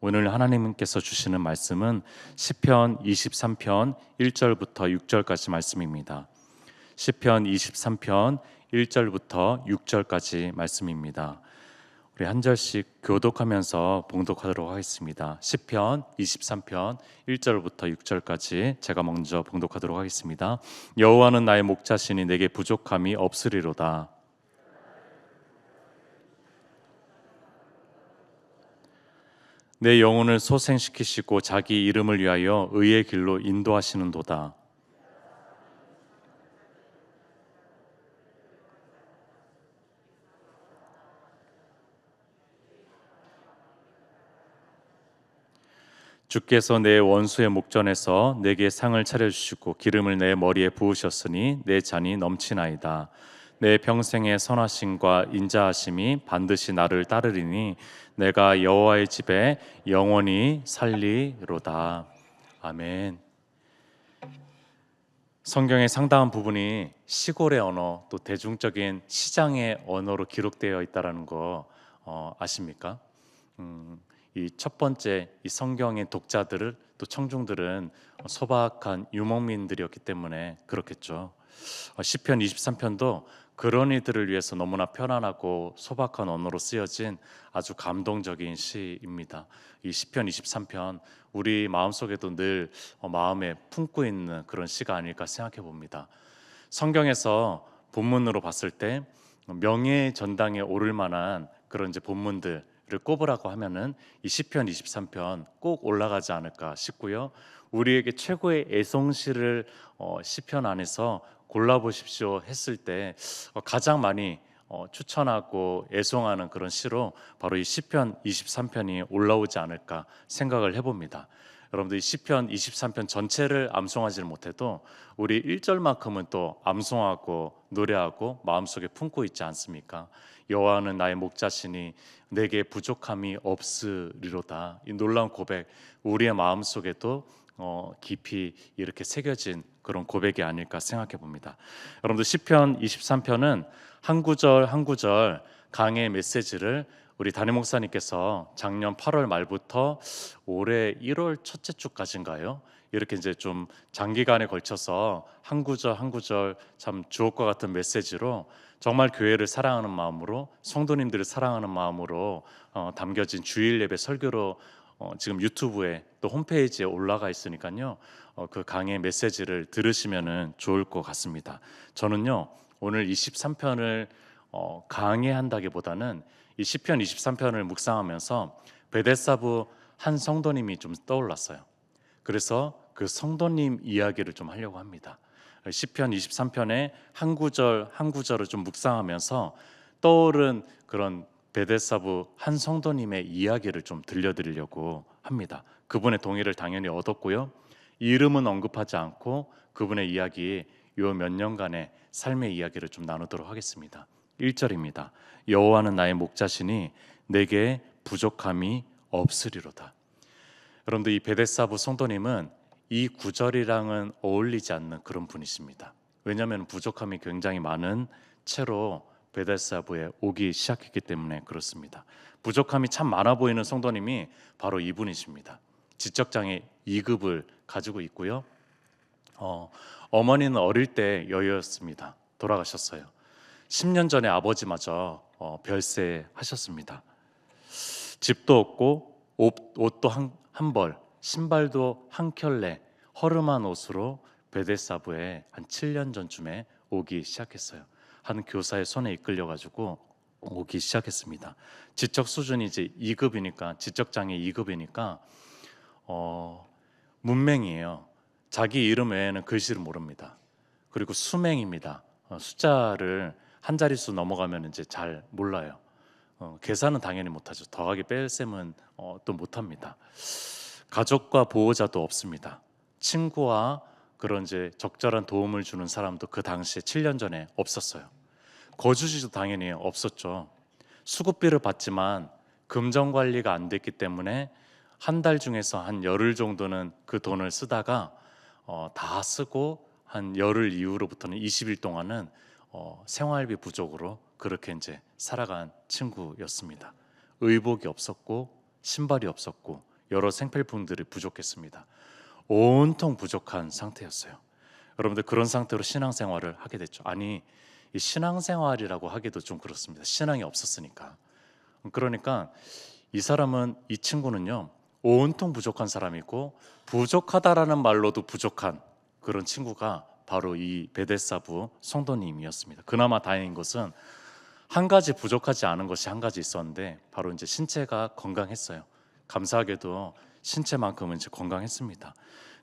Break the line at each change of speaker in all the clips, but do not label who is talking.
오늘 하나님께서 주시는 말씀은 시편 23편 1절부터 6절까지 말씀입니다. 시편 23편 1절부터 6절까지 말씀입니다. 우리 한 절씩 교독하면서 봉독하도록 하겠습니다. 시편 23편 1절부터 6절까지 제가 먼저 봉독하도록 하겠습니다. 여호와는 나의 목자시니 내게 부족함이 없으리로다. 내 영혼을 소생시키시고 자기 이름을 위하여 의의 길로 인도하시는도다. 주께서 내 원수의 목전에서 내게 상을 차려주시고 기름을 내 머리에 부으셨으니 내 잔이 넘치나이다. 내 평생의 선하심과 인자하심이 반드시 나를 따르리니 내가 여호와의 집에 영원히 살리로다. 아멘. 성경의 상당한 부분이 시골의 언어 또 대중적인 시장의 언어로 기록되어 있다는 거 아십니까? 이 첫 번째 이 성경의 독자들을 또 청중들은 소박한 유목민들이었기 때문에 그렇겠죠. 시편 23편도 그런 이들을 위해서 너무나 편안하고 소박한 언어로 쓰여진 아주 감동적인 시입니다. 이 시편 23편 우리 마음속에도 늘 마음에 품고 있는 그런 시가 아닐까 생각해 봅니다. 성경에서 본문으로 봤을 때 명예의 전당에 오를 만한 그런 이제 본문들을 꼽으라고 하면은 이 시편 23편 꼭 올라가지 않을까 싶고요. 우리에게 최고의 애송시를 시편 안에서 골라보십시오 했을 때 가장 많이 추천하고 애송하는 그런 시로 바로 이 시편 23편이 올라오지 않을까 생각을 해봅니다. 여러분들 이 시편 23편 전체를 암송하지는 못해도 우리 1절만큼은 또 암송하고 노래하고 마음속에 품고 있지 않습니까? 여호와는 나의 목자시니 내게 부족함이 없으리로다. 이 놀라운 고백 우리의 마음속에도 깊이 이렇게 새겨진 그런 고백이 아닐까 생각해 봅니다. 여러분들 시편 23편은 한 구절 한 구절 강의 메시지를 우리 담임 목사님께서 작년 8월 말부터 올해 1월 첫째 주까지인가요? 이렇게 이제 좀 장기간에 걸쳐서 한 구절 한 구절 참 주옥과 같은 메시지로 정말 교회를 사랑하는 마음으로 성도님들을 사랑하는 마음으로 담겨진 주일 예배 설교로 지금 유튜브에 또 홈페이지에 올라가 있으니까요. 그 강의 메시지를 들으시면은 좋을 것 같습니다. 저는요 오늘 23편을 강의한다기보다는 이 시편 23편을 묵상하면서 베데사부 한 성도님이 좀 떠올랐어요. 그래서 그 성도님 이야기를 좀 하려고 합니다. 시편 23편의 한 구절 한 구절을 좀 묵상하면서 떠오른 그런 베데사부 한 성도님의 이야기를 좀 들려드리려고 합니다. 그분의 동의를 당연히 얻었고요. 이름은 언급하지 않고 그분의 이야기 요 몇 년간의 삶의 이야기를 좀 나누도록 하겠습니다. 1절입니다. 여호와는 나의 목자시니 내게 부족함이 없으리로다. 여러분들 이 베데사부 성도님은 이 구절이랑은 어울리지 않는 그런 분이십니다. 왜냐하면 부족함이 굉장히 많은 채로 베데사부에 오기 시작했기 때문에 그렇습니다. 부족함이 참 많아 보이는 성도님이 바로 이분이십니다. 지적장애 2급을 가지고 있고요. 어머니는 어릴 때 여유였습니다. 돌아가셨어요. 10년 전에 아버지마저 별세하셨습니다. 집도 없고 옷도 한 벌, 신발도 한 켤레, 허름한 옷으로 베데사부에 한 7년 전쯤에 오기 시작했어요. 한 교사의 손에 이끌려가지고 오기 시작했습니다. 지적 수준이 이제 2급이니까 지적장애 2급이니까 문맹이에요. 자기 이름 외에는 글씨를 모릅니다. 그리고 수맹입니다. 숫자를 한 자릿수 넘어가면 이제 잘 몰라요. 계산은 당연히 못하죠. 더하기 뺄셈은 또 못합니다. 가족과 보호자도 없습니다. 친구와 그런 이제 적절한 도움을 주는 사람도 그 당시에 7년 전에 없었어요. 거주지도 당연히 없었죠. 수급비를 받지만 금전 관리가 안 됐기 때문에 한 달 중에서 한 열흘 정도는 그 돈을 쓰다가 다 쓰고 한 열흘 이후로부터는 20일 동안은 생활비 부족으로 그렇게 이제 살아간 친구였습니다. 의복이 없었고 신발이 없었고 여러 생필품들이 부족했습니다. 온통 부족한 상태였어요. 여러분들 그런 상태로 신앙생활을 하게 됐죠. 아니 이 신앙생활이라고 하기도 좀 그렇습니다. 신앙이 없었으니까. 그러니까 이 사람은 이 친구는요 온통 부족한 사람이고 부족하다라는 말로도 부족한 그런 친구가 바로 이 베데사부 성도님이었습니다. 그나마 다행인 것은 한 가지 부족하지 않은 것이 한 가지 있었는데 바로 이제 신체가 건강했어요. 감사하게도 신체만큼은 이제 건강했습니다.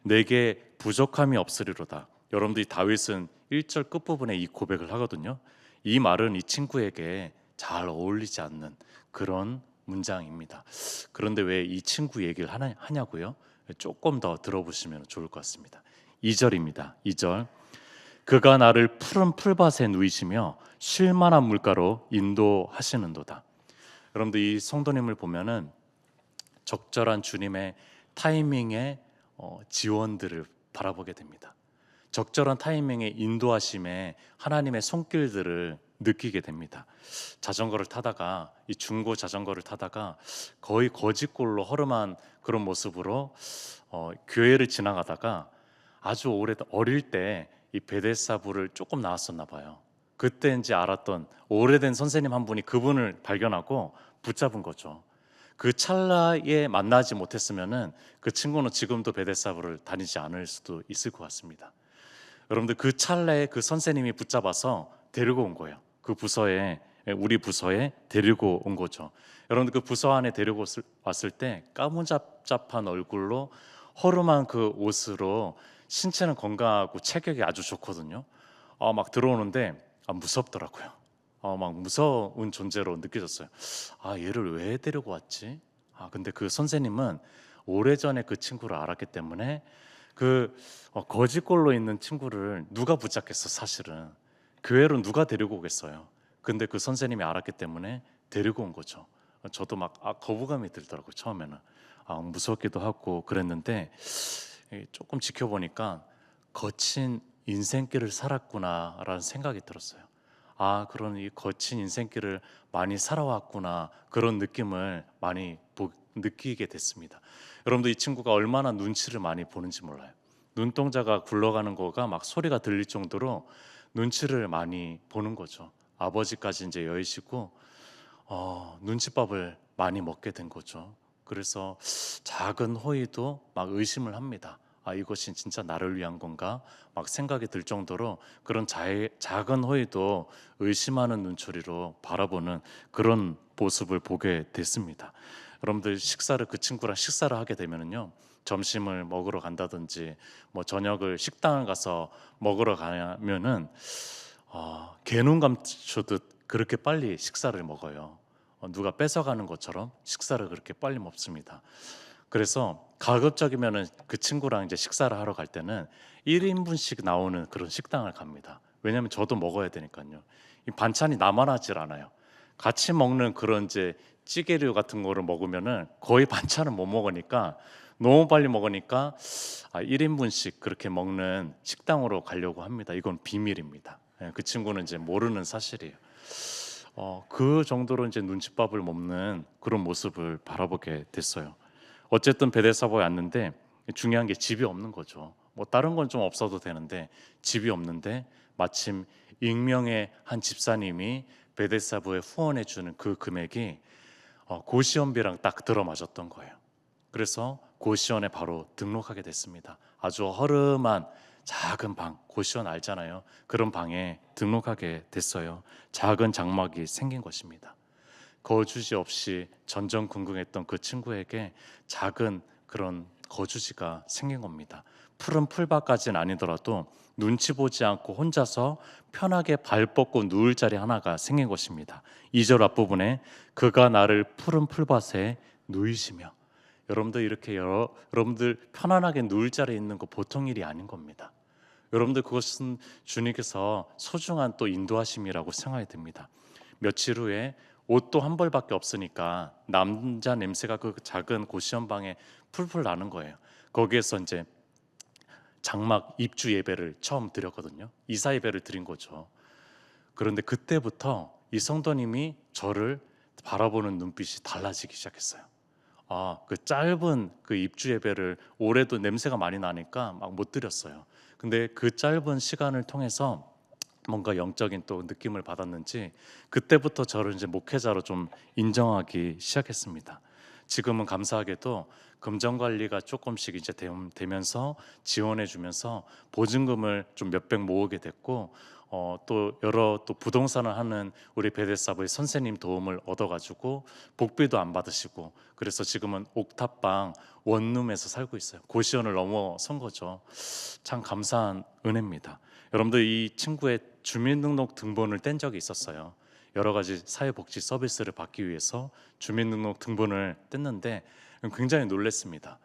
내게 부족함이 없으리로다. 여러분들이 다윗은 1절 끝부분에 이 고백을 하거든요. 이 말은 이 친구에게 잘 어울리지 않는 그런 문장입니다. 그런데 왜 이 친구 얘기를 하냐고요? 조금 더 들어보시면 좋을 것 같습니다. 2절입니다. 2절. 그가 나를 푸른 풀밭에 누이시며 쉴 만한 물가로 인도하시는도다. 여러분들 이 성도님을 보면은 적절한 주님의 타이밍의 지원들을 바라보게 됩니다. 적절한 타이밍의 인도하심에 하나님의 손길들을 느끼게 됩니다. 자전거를 타다가 이 중고 자전거를 타다가 거의 거지꼴로 허름한 그런 모습으로 교회를 지나가다가 아주 어릴 때 이 베데사부를 조금 나왔었나 봐요. 그때 이제 알았던 오래된 선생님 한 분이 그분을 발견하고 붙잡은 거죠. 그 찰나에 만나지 못했으면은 그 친구는 지금도 베데사부를 다니지 않을 수도 있을 것 같습니다. 여러분들 그 찰나에 그 선생님이 붙잡아서 데리고 온 거예요. 그 부서에 우리 부서에 데리고 온 거죠. 여러분들 그 부서 안에 데리고 왔을 때 까무잡잡한 얼굴로 허름한 그 옷으로 신체는 건강하고 체격이 아주 좋거든요. 막 들어오는데 무섭더라고요. 막 무서운 존재로 느껴졌어요. 얘를 왜 데리고 왔지? 근데 그 선생님은 오래전에 그 친구를 알았기 때문에 그 거지꼴로 있는 친구를 누가 붙잡겠어 사실은. 교회로 누가 데리고 오겠어요. 근데 그 선생님이 알았기 때문에 데리고 온 거죠. 저도 막 거부감이 들더라고요. 처음에는 무섭기도 하고 그랬는데 조금 지켜보니까 거친 인생길을 살았구나라는 생각이 들었어요. 그런 이 거친 인생길을 많이 살아왔구나 그런 느낌을 많이 느끼게 됐습니다. 여러분도 이 친구가 얼마나 눈치를 많이 보는지 몰라요. 눈동자가 굴러가는 거가 막 소리가 들릴 정도로 눈치를 많이 보는 거죠. 아버지까지 이제 여의시고 눈치밥을 많이 먹게 된 거죠. 그래서 작은 호의도 막 의심을 합니다. 이것이 진짜 나를 위한 건가? 막 생각이 들 정도로 그런 작은 호의도 의심하는 눈초리로 바라보는 그런 모습을 보게 됐습니다. 여러분들 그 친구랑 식사를 하게 되면은요. 점심을 먹으러 간다든지 뭐 저녁을 식당을 가서 먹으러 가면은 개눈 감추듯 그렇게 빨리 식사를 먹어요. 누가 뺏어가는 것처럼 식사를 그렇게 빨리 먹습니다. 그래서 가급적이면은 그 친구랑 이제 식사를 하러 갈 때는 1인분씩 나오는 그런 식당을 갑니다. 왜냐하면 저도 먹어야 되니까요. 이 반찬이 남아나질 않아요. 같이 먹는 그런 이제 찌개류 같은 거를 먹으면은 거의 반찬을 못 먹으니까 너무 빨리 먹으니까 1인분씩 그렇게 먹는 식당으로 가려고 합니다. 이건 비밀입니다. 그 친구는 이제 모르는 사실이에요. 그 정도로 이제 눈칫밥을 먹는 그런 모습을 바라보게 됐어요. 어쨌든 베데사보에 왔는데 중요한 게 집이 없는 거죠. 뭐 다른 건 좀 없어도 되는데 집이 없는데 마침 익명의 한 집사님이 베데사보에 후원해 주는 그 금액이 고시원비랑 딱 들어맞았던 거예요. 그래서 고시원에 바로 등록하게 됐습니다. 아주 허름한 작은 방, 고시원 알잖아요. 그런 방에 등록하게 됐어요. 작은 장막이 생긴 것입니다. 거주지 없이 전전긍긍했던 그 친구에게 작은 그런 거주지가 생긴 겁니다. 푸른 풀밭까지는 아니더라도 눈치 보지 않고 혼자서 편하게 발 뻗고 누울 자리 하나가 생긴 것입니다. 2절 앞부분에 그가 나를 푸른 풀밭에 누이시며, 여러분들 이렇게 여러분들 편안하게 누울 자리에 있는 거 보통 일이 아닌 겁니다. 여러분들 그것은 주님께서 소중한 또 인도하심이라고 생각이 듭니다. 며칠 후에 옷도 한 벌밖에 없으니까 남자 냄새가 그 작은 고시원 방에 풀풀 나는 거예요. 거기에서 이제 장막 입주 예배를 처음 드렸거든요. 이사 예배를 드린 거죠. 그런데 그때부터 이 성도님이 저를 바라보는 눈빛이 달라지기 시작했어요. 그 짧은 그 입주 예배를 올해도 냄새가 많이 나니까 막 못 드렸어요. 근데 그 짧은 시간을 통해서 뭔가 영적인 또 느낌을 받았는지 그때부터 저를 이제 목회자로 좀 인정하기 시작했습니다. 지금은 감사하게도 금전 관리가 조금씩 이제 되면서 지원해 주면서 보증금을 좀 몇백 모으게 됐고, 또 여러 또 부동산을 하는 우리 베데스다의 선생님 도움을 얻어가지고 복비도 안 받으시고, 그래서 지금은 옥탑방 원룸에서 살고 있어요. 고시원을 넘어선 거죠. 참 감사한 은혜입니다. 여러분들, 이 친구의 주민등록 등본을 뗀 적이 있었어요. 여러 가지 사회복지 서비스를 받기 위해서 주민등록 등본을 뗐는데 굉장히 놀랐습니다.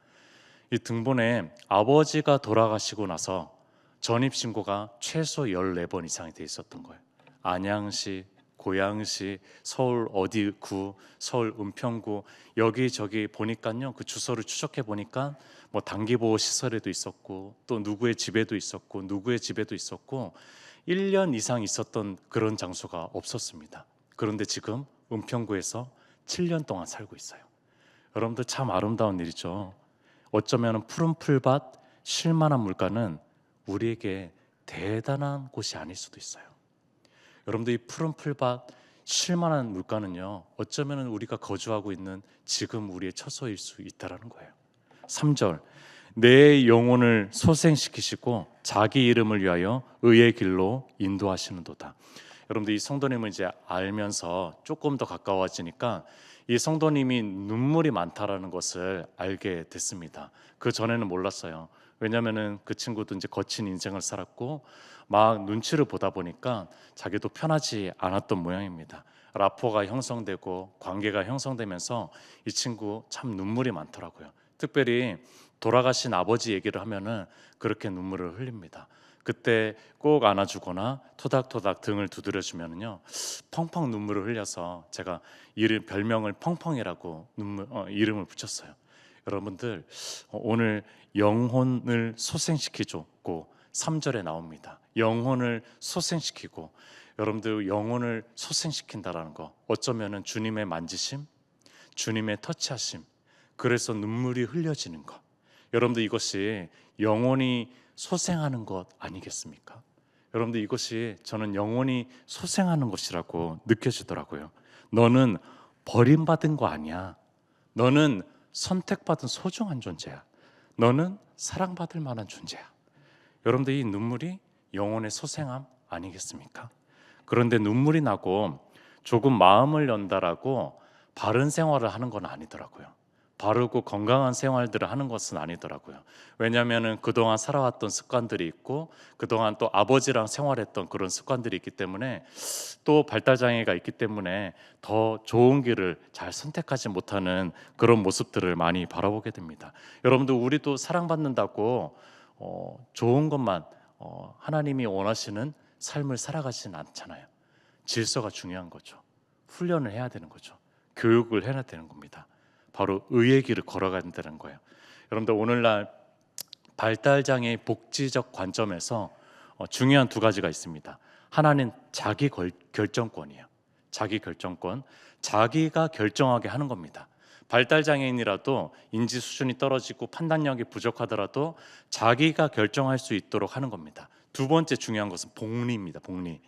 이 등본에 아버지가 돌아가시고 나서 전입신고가 최소 14번 이상이 돼 있었던 거예요. 안양시, 고양시, 서울 어디 구, 서울 은평구, 여기저기 보니까요, 그 주소를 추적해 보니까 뭐 단기보호 시설에도 있었고, 또 누구의 집에도 있었고, 누구의 집에도 있었고, 1년 이상 있었던 그런 장소가 없었습니다. 그런데 지금 은평구에서 7년 동안 살고 있어요. 여러분들, 참 아름다운 일이죠. 어쩌면 푸른 풀밭, 쉴만한 물가는 우리에게 대단한 곳이 아닐 수도 있어요. 여러분들, 이 푸른 풀밭, 쉴만한 물가는요, 어쩌면 우리가 거주하고 있는 지금 우리의 처소일 수 있다라는 거예요. 3절, 내 영혼을 소생시키시고 자기 이름을 위하여 의의 길로 인도하시는도다. 여러분들, 이 성도님을 이제 알면서 조금 더 가까워지니까 이 성도님이 눈물이 많다라는 것을 알게 됐습니다. 그 전에는 몰랐어요. 왜냐하면은 그 친구도 이제 거친 인생을 살았고 막 눈치를 보다 보니까 자기도 편하지 않았던 모양입니다. 라포가 형성되고 관계가 형성되면서 이 친구 참 눈물이 많더라고요. 특별히 돌아가신 아버지 얘기를 하면은 그렇게 눈물을 흘립니다. 그때 꼭 안아주거나 토닥토닥 등을 두드려주면요, 펑펑 눈물을 흘려서 제가 별명을 펑펑이라고 이름을 붙였어요. 여러분들, 오늘 영혼을 소생시키고 3절에 나옵니다. 영혼을 소생시키고, 여러분들 영혼을 소생시킨다라는 거, 어쩌면은 주님의 만지심, 주님의 터치하심, 그래서 눈물이 흘려지는 것. 여러분들, 이것이 영혼이 소생하는 것 아니겠습니까? 여러분들, 이것이 저는 영혼이 소생하는 것이라고 느껴지더라고요. 너는 버림받은 거 아니야. 너는 선택받은 소중한 존재야. 너는 사랑받을 만한 존재야. 여러분들, 이 눈물이 영혼의 소생함 아니겠습니까? 그런데 눈물이 나고 조금 마음을 연다라고 바른 생활을 하는 건 아니더라고요. 바르고 건강한 생활들을 하는 것은 아니더라고요. 왜냐하면 그동안 살아왔던 습관들이 있고 그동안 또 아버지랑 생활했던 그런 습관들이 있기 때문에, 또 발달장애가 있기 때문에 더 좋은 길을 잘 선택하지 못하는 그런 모습들을 많이 바라보게 됩니다. 여러분들, 우리도 사랑받는다고 좋은 것만 하나님이 원하시는 삶을 살아가지는 않잖아요. 질서가 중요한 거죠. 훈련을 해야 되는 거죠. 교육을 해야 되는 겁니다. 바로 의의 길을 걸어가야 된다는 거예요. 여러분들, 오늘날 발달장애의 복지적 관점에서 중요한 두 가지가 있습니다. 하나는 자기 결정권이에요. 자기 결정권, 자기가 결정하게 하는 겁니다. 발달장애인이라도 인지 수준이 떨어지고 판단력이 부족하더라도 자기가 결정할 수 있도록 하는 겁니다. 두 번째 중요한 것은 복리입니다. 복리.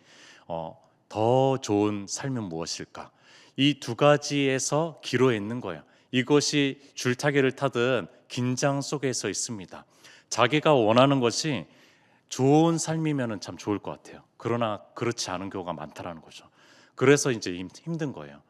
더 좋은 삶은 무엇일까? 이 두 가지에서 기로에 있는 거예요. 이것이 줄타기를 타든 긴장 속에서 있습니다. 자기가 원하는 것이 좋은 삶이면 참 좋을 것 같아요. 그러나 그렇지 않은 경우가 많다라는 거죠. 그래서 이제 힘든 거예요.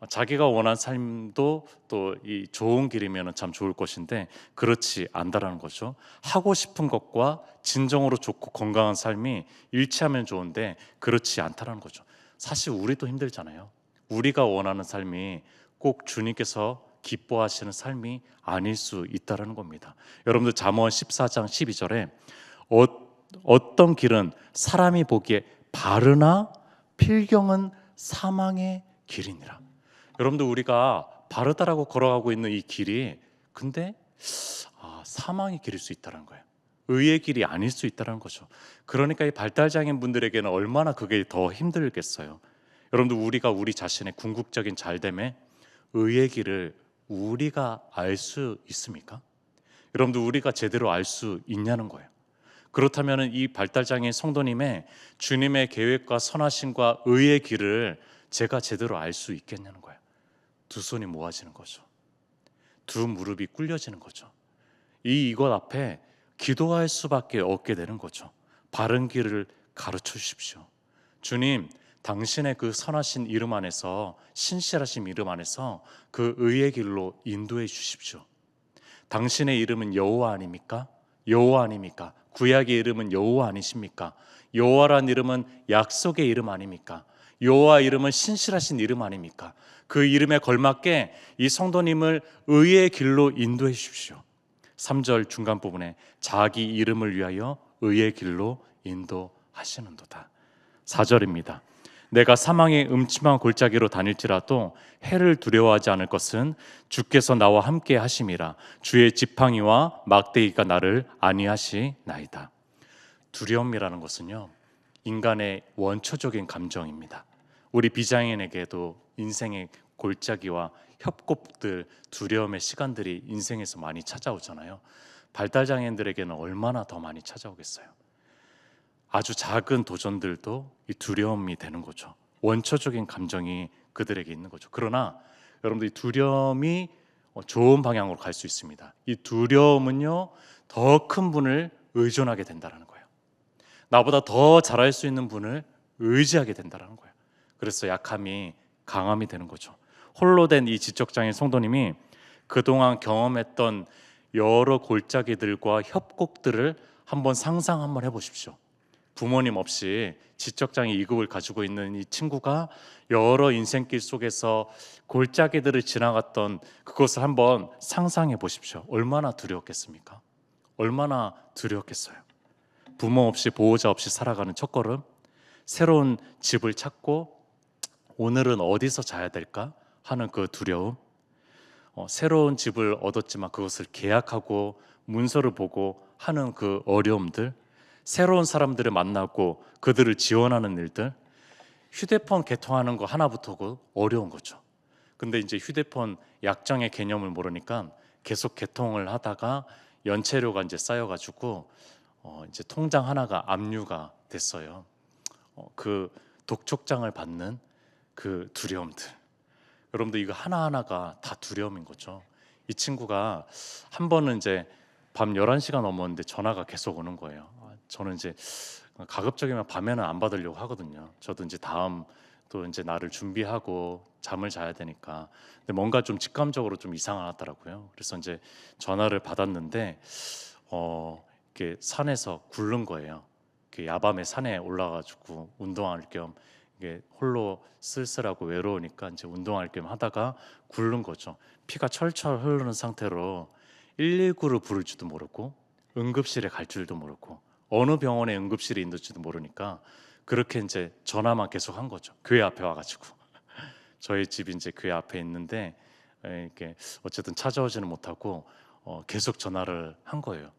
자기가 원하는 삶도 또 이 좋은 길이면 참 좋을 것인데 그렇지 않다라는 거죠. 하고 싶은 것과 진정으로 좋고 건강한 삶이 일치하면 좋은데 그렇지 않다라는 거죠. 사실 우리도 힘들잖아요. 우리가 원하는 삶이 꼭 주님께서 기뻐하시는 삶이 아닐 수 있다라는 겁니다. 여러분들, 잠언 14장 12절에 어떤 길은 사람이 보기에 바르나 필경은 사망의 길이니라. 여러분들, 우리가 바르다라고 걸어가고 있는 이 길이 근데 사망의 길일 수 있다는 거예요. 의의 길이 아닐 수 있다는 거죠. 그러니까 이 발달장애인 분들에게는 얼마나 그게 더 힘들겠어요. 여러분들, 우리가 우리 자신의 궁극적인 잘됨에 의의 길을 우리가 알 수 있습니까? 여러분들 우리가 제대로 알 수 있냐는 거예요. 그렇다면 이 발달장애인 성도님의 주님의 계획과 선하심과 의의 길을 제가 제대로 알 수 있겠냐는 거예요. 두 손이 모아지는 거죠. 두 무릎이 꿇려지는 거죠. 이것 앞에 기도할 수밖에 없게 되는 거죠. 바른 길을 가르쳐 주십시오. 주님, 당신의 그 선하신 이름 안에서, 신실하신 이름 안에서 그 의의 길로 인도해 주십시오. 당신의 이름은 여호와 아닙니까? 여호와 아닙니까? 구약의 이름은 여호와 아니십니까? 여호와란 이름은 약속의 이름 아닙니까? 여호와 이름은 신실하신 이름 아닙니까? 그 이름에 걸맞게 이 성도님을 의의 길로 인도해 주십시오. 3절 중간 부분에 자기 이름을 위하여 의의 길로 인도하시는도다. 4절입니다. 내가 사망의 음침한 골짜기로 다닐지라도 해를 두려워하지 않을 것은 주께서 나와 함께 하심이라. 주의 지팡이와 막대기가 나를 안위하시나이다. 두려움이라는 것은요, 인간의 원초적인 감정입니다. 우리 비장애인에게도 인생의 골짜기와 협곡들, 두려움의 시간들이 인생에서 많이 찾아오잖아요. 발달장애인들에게는 얼마나 더 많이 찾아오겠어요. 아주 작은 도전들도 이 두려움이 되는 거죠. 원초적인 감정이 그들에게 있는 거죠. 그러나 여러분들 이 두려움이 좋은 방향으로 갈 수 있습니다. 이 두려움은요, 더 큰 분을 의존하게 된다는 거예요. 나보다 더 잘할 수 있는 분을 의지하게 된다는 거예요. 그래서 약함이 강함이 되는 거죠. 홀로 된 이 지적장애인 성도님이 그동안 경험했던 여러 골짜기들과 협곡들을 한번 상상 한번 해보십시오. 부모님 없이 지적장애 2급을 가지고 있는 이 친구가 여러 인생길 속에서 골짜기들을 지나갔던 그것을 한번 상상해 보십시오. 얼마나 두려웠겠습니까? 얼마나 두려웠겠어요. 부모 없이 보호자 없이 살아가는 첫걸음, 새로운 집을 찾고 오늘은 어디서 자야 될까 하는 그 두려움, 새로운 집을 얻었지만 그것을 계약하고 문서를 보고 하는 그 어려움들, 새로운 사람들을 만나고 그들을 지원하는 일들, 휴대폰 개통하는 거 하나부터고 어려운 거죠. 근데 이제 휴대폰 약정의 개념을 모르니까 계속 개통을 하다가 연체료가 이제 쌓여가지고 이제 통장 하나가 압류가 됐어요. 그 독촉장을 받는 그 두려움들. 여러분들 이거 하나하나가 다 두려움인 거죠. 이 친구가 한 번은 이제 밤 11시가 넘었는데 전화가 계속 오는 거예요. 저는 이제 가급적이면 밤에는 안 받으려고 하거든요. 저도 이제 다음 또 이제 날을 준비하고 잠을 자야 되니까. 근데 뭔가 좀 직감적으로 좀 이상하더라고요. 그래서 이제 전화를 받았는데 이렇게 산에서 굴른 거예요. 이렇게 야밤에 산에 올라가지고 운동할 겸 이게 홀로 쓸쓸하고 외로우니까 이제 운동할 겸 하다가 굴른 거죠. 피가 철철 흐르는 상태로 119를 부를 줄도 모르고 응급실에 갈 줄도 모르고 어느 병원에 응급실이 있는지도 모르니까 그렇게 이제 전화만 계속 한 거죠. 교회 앞에 와가지고 저희 집이 이제 교회 앞에 있는데 이렇게 어쨌든 찾아오지는 못하고 계속 전화를 한 거예요.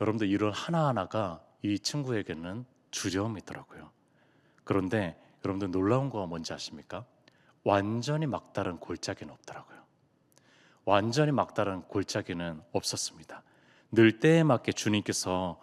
여러분들 이런 하나하나가 이 친구에게는 두려움이더라고요. 그런데 여러분들 놀라운 거 뭔지 아십니까? 완전히 막다른 골짜기는 없더라고요. 완전히 막다른 골짜기는 없었습니다. 늘 때에 맞게 주님께서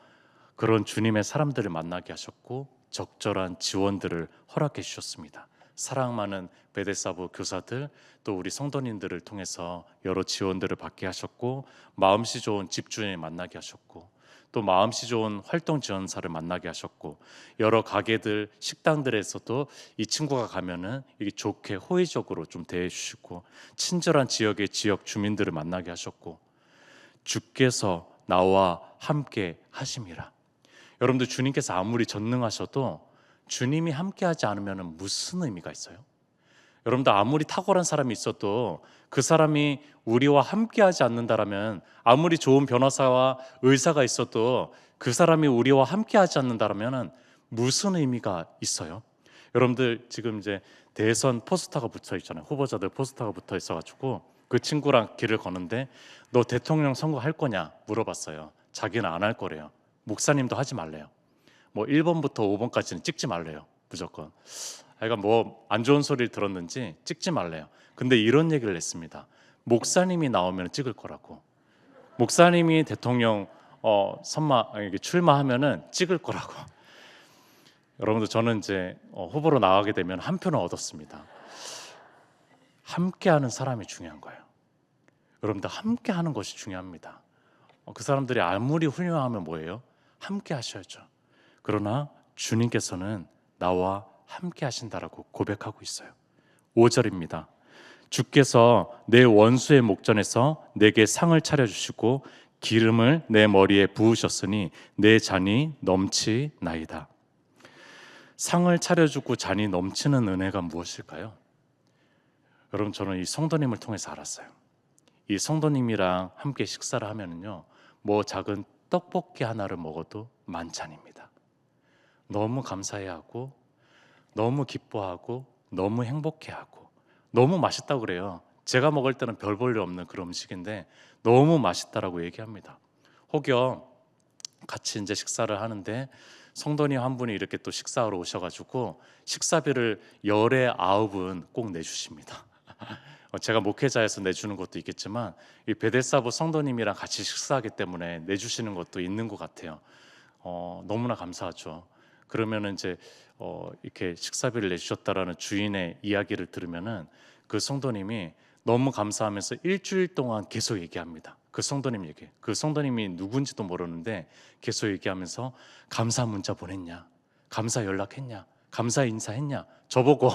그런 주님의 사람들을 만나게 하셨고 적절한 지원들을 허락해 주셨습니다. 사랑 많은 베데사부 교사들 또 우리 성도님들을 통해서 여러 지원들을 받게 하셨고 마음씨 좋은 집주인을 만나게 하셨고 또 마음씨 좋은 활동 지원사를 만나게 하셨고 여러 가게들 식당들에서도 이 친구가 가면은 이게 좋게 호의적으로 좀 대해 주시고 친절한 지역의 지역 주민들을 만나게 하셨고 주께서 나와 함께 하심이라. 여러분들 주님께서 아무리 전능하셔도 주님이 함께하지 않으면 무슨 의미가 있어요? 여러분들 아무리 탁월한 사람이 있어도 그 사람이 우리와 함께하지 않는다라면 아무리 좋은 변호사와 의사가 있어도 그 사람이 우리와 함께하지 않는다라면 무슨 의미가 있어요? 여러분들 지금 이제 대선 포스터가 붙어 있잖아요. 후보자들 포스터가 붙어 있어가지고 그 친구랑 길을 걷는데 너 대통령 선거 할 거냐 물어봤어요. 자기는 안 할 거래요. 목사님도 하지 말래요. 뭐 1번부터 5번까지는 찍지 말래요. 무조건. 하여간 뭐 안 좋은 소리를 들었는지 찍지 말래요. 근데 이런 얘기를 했습니다. 목사님이 나오면 찍을 거라고. 목사님이 대통령 이게 출마하면은 찍을 거라고. 여러분들 저는 이제 후보로 나가게 되면 한 표는 얻었습니다. 함께하는 사람이 중요한 거예요. 여러분들 함께하는 것이 중요합니다. 그 사람들이 아무리 훌륭하면 뭐예요? 함께 하셔야죠. 그러나 주님께서는 나와 함께 하신다라고 고백하고 있어요. 5절입니다. 주께서 내 원수의 목전에서 내게 상을 차려주시고 기름을 내 머리에 부으셨으니 내 잔이 넘치나이다. 상을 차려주고 잔이 넘치는 은혜가 무엇일까요? 여러분 저는 이 성도님을 통해서 알았어요. 이 성도님이랑 함께 식사를 하면은요, 뭐 작은 떡볶이 하나를 먹어도 만찬입니다. 너무 감사해하고 너무 기뻐하고 너무 행복해하고 너무 맛있다고 그래요. 제가 먹을 때는 별 볼 일 없는 그런 음식인데 너무 맛있다라고 얘기합니다. 혹여 같이 이제 식사를 하는데 성도님 한 분이 이렇게 또 식사하러 오셔가지고 식사비를 열에 9은 꼭 내주십니다. 제가 목회자여서 내주는 것도 있겠지만 이 베데사부 성도님이랑 같이 식사하기 때문에 내주시는 것도 있는 것 같아요. 너무나 감사하죠. 그러면 이제 이렇게 식사비를 내주셨다라는 주인의 이야기를 들으면은 그 성도님이 너무 감사하면서 일주일 동안 계속 얘기합니다. 그 성도님 얘기. 그 성도님이 누군지도 모르는데 계속 얘기하면서 감사 문자 보냈냐, 감사 연락했냐, 감사 인사했냐. 저보고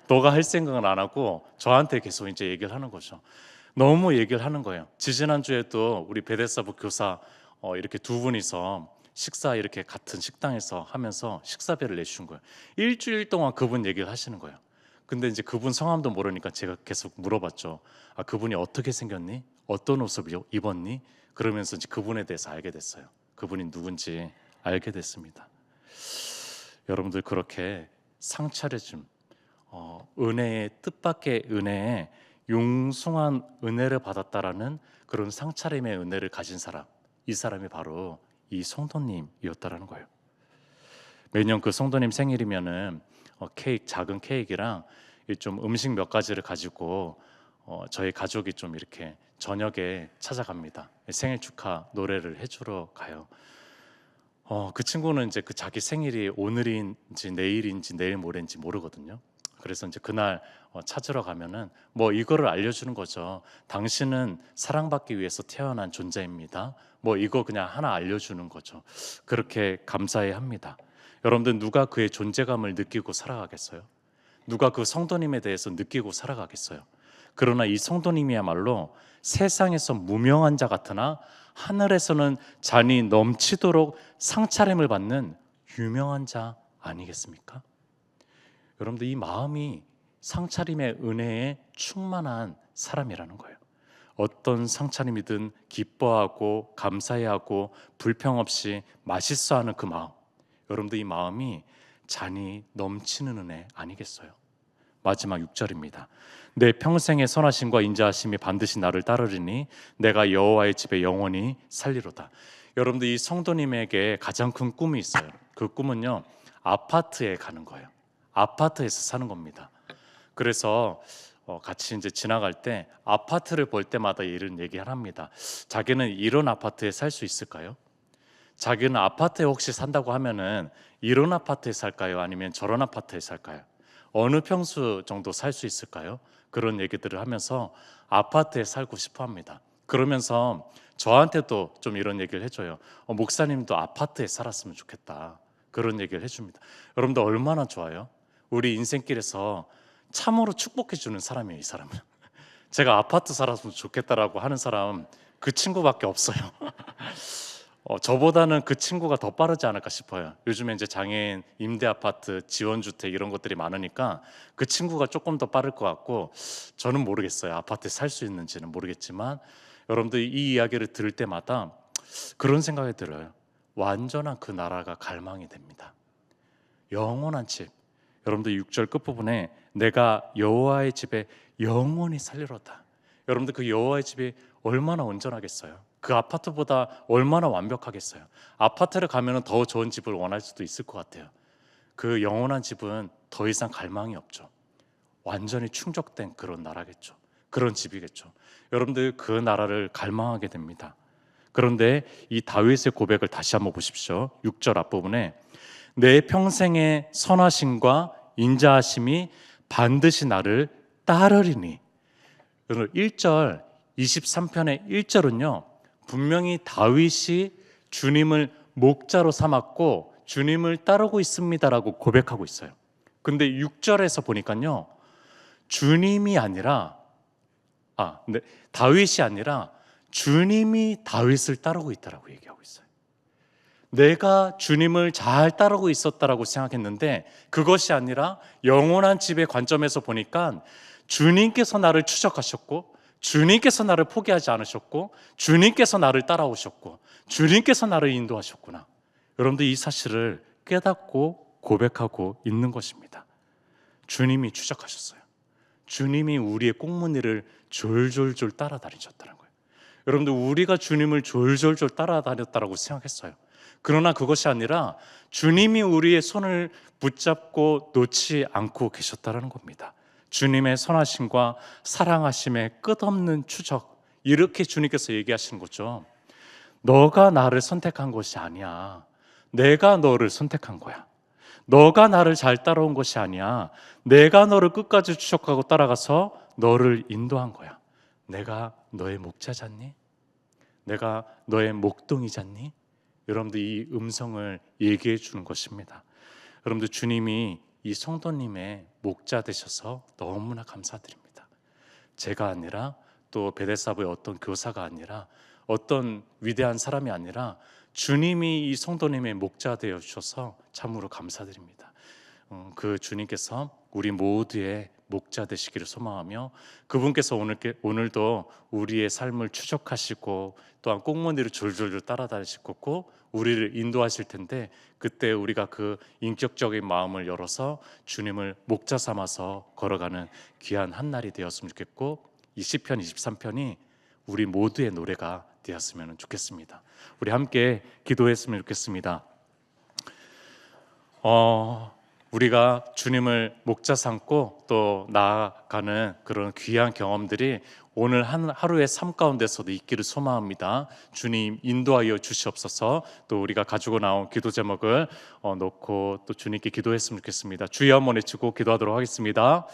너가 할 생각은 안 하고 저한테 계속 이제 얘기를 하는 거죠. 너무 얘기를 하는 거예요. 지지난주에도 우리 베데사부 교사 이렇게 두 분이서 식사 이렇게 같은 식당에서 하면서 식사비를 내주신 거예요. 일주일 동안 그분 얘기를 하시는 거예요. 근데 이제 그분 성함도 모르니까 제가 계속 물어봤죠. 아, 그분이 어떻게 생겼니? 어떤 옷을 입었니? 그러면서 이제 그분에 대해서 알게 됐어요. 그분이 누군지 알게 됐습니다. 여러분들 그렇게 상차려줌, 은혜의 뜻밖의 은혜에 융숭한 은혜를 받았다라는 그런 상차림의 은혜를 가진 사람, 이 사람이 바로 이 성도님이었다라는 거예요. 매년 그 성도님 생일이면은 작은 케이크랑 좀 음식 몇 가지를 가지고 저희 가족이 좀 이렇게 저녁에 찾아갑니다. 생일 축하 노래를 해주러 가요. 그 친구는 이제 그 자기 생일이 오늘인지 내일인지 내일 모레인지 모르거든요. 그래서 이제 그날 찾으러 가면은 뭐 이거를 알려주는 거죠. 당신은 사랑받기 위해서 태어난 존재입니다. 뭐 이거 그냥 하나 알려주는 거죠. 그렇게 감사해합니다. 여러분들 누가 그의 존재감을 느끼고 살아가겠어요? 누가 그 성도님에 대해서 느끼고 살아가겠어요? 그러나 이 성도님이야말로 세상에서 무명한 자 같으나 하늘에서는 잔이 넘치도록 상차림을 받는 유명한 자 아니겠습니까? 여러분들 이 마음이 상차림의 은혜에 충만한 사람이라는 거예요. 어떤 상차림이든 기뻐하고 감사해하고 불평 없이 맛있어하는 그 마음, 여러분들 이 마음이 잔이 넘치는 은혜 아니겠어요? 마지막 6절입니다. 내 평생의 선하심과 인자하심이 반드시 나를 따르리니 내가 여호와의 집에 영원히 살리로다. 여러분들 이 성도님에게 가장 큰 꿈이 있어요. 그 꿈은요, 아파트에 가는 거예요. 아파트에서 사는 겁니다. 그래서 같이 이제 지나갈 때 아파트를 볼 때마다 이런 얘기를 합니다. 자기는 이런 아파트에 살 수 있을까요? 자기는 아파트에 혹시 산다고 하면은 이런 아파트에 살까요? 아니면 저런 아파트에 살까요? 어느 평수 정도 살 수 있을까요? 그런 얘기들을 하면서 아파트에 살고 싶어 합니다. 그러면서 저한테도 좀 이런 얘기를 해줘요. 목사님도 아파트에 살았으면 좋겠다. 그런 얘기를 해줍니다. 여러분들 얼마나 좋아요? 우리 인생길에서 참으로 축복해 주는 사람이에요, 이 사람은. 제가 아파트 살았으면 좋겠다라고 하는 사람 그 친구밖에 없어요. 저보다는 그 친구가 더 빠르지 않을까 싶어요. 요즘에 이제 장애인 임대 아파트, 지원주택 이런 것들이 많으니까 그 친구가 조금 더 빠를 것 같고, 저는 모르겠어요. 아파트에 살 수 있는지는 모르겠지만 여러분들 이 이야기를 들을 때마다 그런 생각이 들어요. 완전한 그 나라가 갈망이 됩니다. 영원한 집. 여러분들 6절 끝부분에 내가 여호와의 집에 영원히 살리로다. 여러분들 그 여호와의 집이 얼마나 온전하겠어요? 그 아파트보다 얼마나 완벽하겠어요? 아파트를 가면 더 좋은 집을 원할 수도 있을 것 같아요. 그 영원한 집은 더 이상 갈망이 없죠. 완전히 충족된 그런 나라겠죠. 그런 집이겠죠. 여러분들 그 나라를 갈망하게 됩니다. 그런데 이 다윗의 고백을 다시 한번 보십시오. 6절 앞부분에 내 평생의 선하심과 인자하심이 반드시 나를 따르리니. 1절 23편의 1절은요. 분명히 다윗이 주님을 목자로 삼았고 주님을 따르고 있습니다라고 고백하고 있어요. 근데 6절에서 보니까요. 주님이 아니라 다윗이 아니라 주님이 다윗을 따르고 있다라고 얘기하고 있어요. 내가 주님을 잘 따르고 있었다라고 생각했는데 그것이 아니라 영원한 집의 관점에서 보니까 주님께서 나를 추적하셨고 주님께서 나를 포기하지 않으셨고 주님께서 나를 따라오셨고 주님께서 나를 인도하셨구나. 여러분들 이 사실을 깨닫고 고백하고 있는 것입니다. 주님이 추적하셨어요. 주님이 우리의 꽁무니를 졸졸졸 따라다니셨다는 거예요. 여러분들 우리가 주님을 졸졸졸 따라다녔다라고 생각했어요. 그러나 그것이 아니라 주님이 우리의 손을 붙잡고 놓지 않고 계셨다는 겁니다. 주님의 선하심과 사랑하심의 끝없는 추적, 이렇게 주님께서 얘기하시는 거죠. 너가 나를 선택한 것이 아니야. 내가 너를 선택한 거야. 너가 나를 잘 따라온 것이 아니야. 내가 너를 끝까지 추적하고 따라가서 너를 인도한 거야. 내가 너의 목자잖니? 내가 너의 목동이잖니? 여러분들 이 음성을 얘기해 주는 것입니다. 여러분들 주님이 이 성도님의 목자 되셔서 너무나 감사드립니다. 제가 아니라 또 베데사부의 어떤 교사가 아니라 어떤 위대한 사람이 아니라 주님이 이 성도님의 목자 되어 주셔서 참으로 감사드립니다. 그 주님께서 우리 모두의 목자 되시기를 소망하며 그분께서 오늘도 우리의 삶을 추적하시고 또한 꽁무니를 졸졸졸 따라다니실 거고 우리를 인도하실 텐데 그때 우리가 그 인격적인 마음을 열어서 주님을 목자 삼아서 걸어가는 귀한 한 날이 되었으면 좋겠고 이 시편 23편이 우리 모두의 노래가 되었으면 좋겠습니다. 우리 함께 기도했으면 좋겠습니다. 우리가 주님을 목자 삼고 또 나아가는 그런 귀한 경험들이 오늘 하루의 삶 가운데서도 있기를 소망합니다. 주님 인도하여 주시옵소서. 또 우리가 가지고 나온 기도 제목을 놓고 또 주님께 기도했으면 좋겠습니다. 주여 한번 외치고 기도하도록 하겠습니다.